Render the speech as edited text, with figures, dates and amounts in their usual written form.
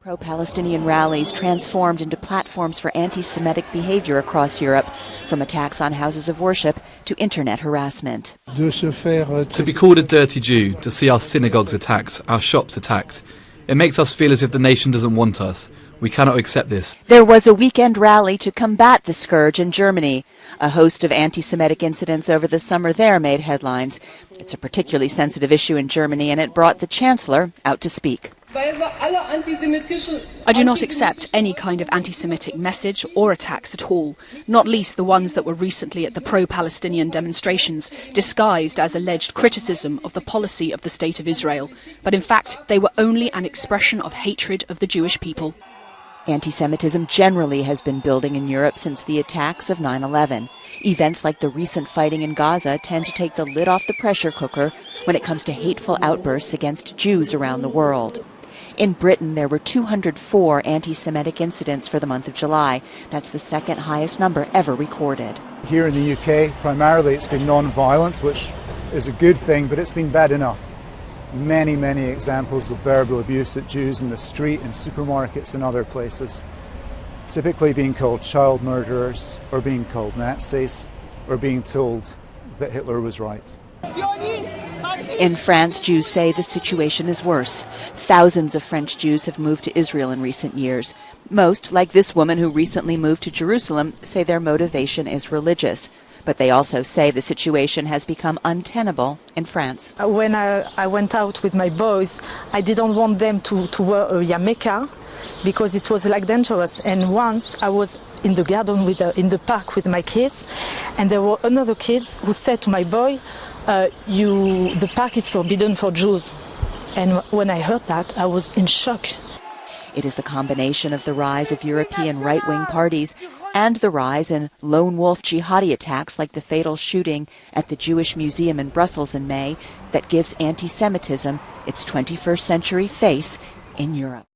Pro-Palestinian rallies transformed into platforms for anti-Semitic behavior across Europe, from attacks on houses of worship to internet harassment. To be called a dirty Jew, to see our synagogues attacked, our shops attacked, it makes us feel as if the nation doesn't want us. We cannot accept this. There was a weekend rally to combat the scourge in Germany. A host of anti-Semitic incidents over the summer there made headlines. It's a particularly sensitive issue in Germany, and it brought the Chancellor out to speak. I do not accept any kind of anti-Semitic message or attacks at all, not least the ones that were recently at the pro-Palestinian demonstrations, disguised as alleged criticism of the policy of the State of Israel. But in fact, they were only an expression of hatred of the Jewish people. Anti-Semitism generally has been building in Europe since the attacks of 9/11. Events like the recent fighting in Gaza tend to take the lid off the pressure cooker when it comes to hateful outbursts against Jews around the world. In Britain, there were 204 anti-Semitic incidents for the month of July. That's the second highest number ever recorded. Here in the UK, primarily it's been non-violent, which is a good thing, but it's been bad enough. Many, many examples of verbal abuse at Jews in the street, in supermarkets and other places. Typically being called child murderers, or being called Nazis, or being told that Hitler was right. In France, Jews say the situation is worse. Thousands of French Jews have moved to Israel in recent years. Most, like this woman who recently moved to Jerusalem, say their motivation is religious. But they also say the situation has become untenable in France. When I went out with my boys, I didn't want them to wear a yarmulke because it was like dangerous. And once I was in the garden in the park with my kids, and there were another kids who said to my boy, the park is forbidden for Jews. And when I heard that, I was in shock. It is the combination of the rise of European right-wing parties and the rise in lone wolf jihadi attacks like the fatal shooting at the Jewish Museum in Brussels in May that gives anti-Semitism its 21st century face in Europe.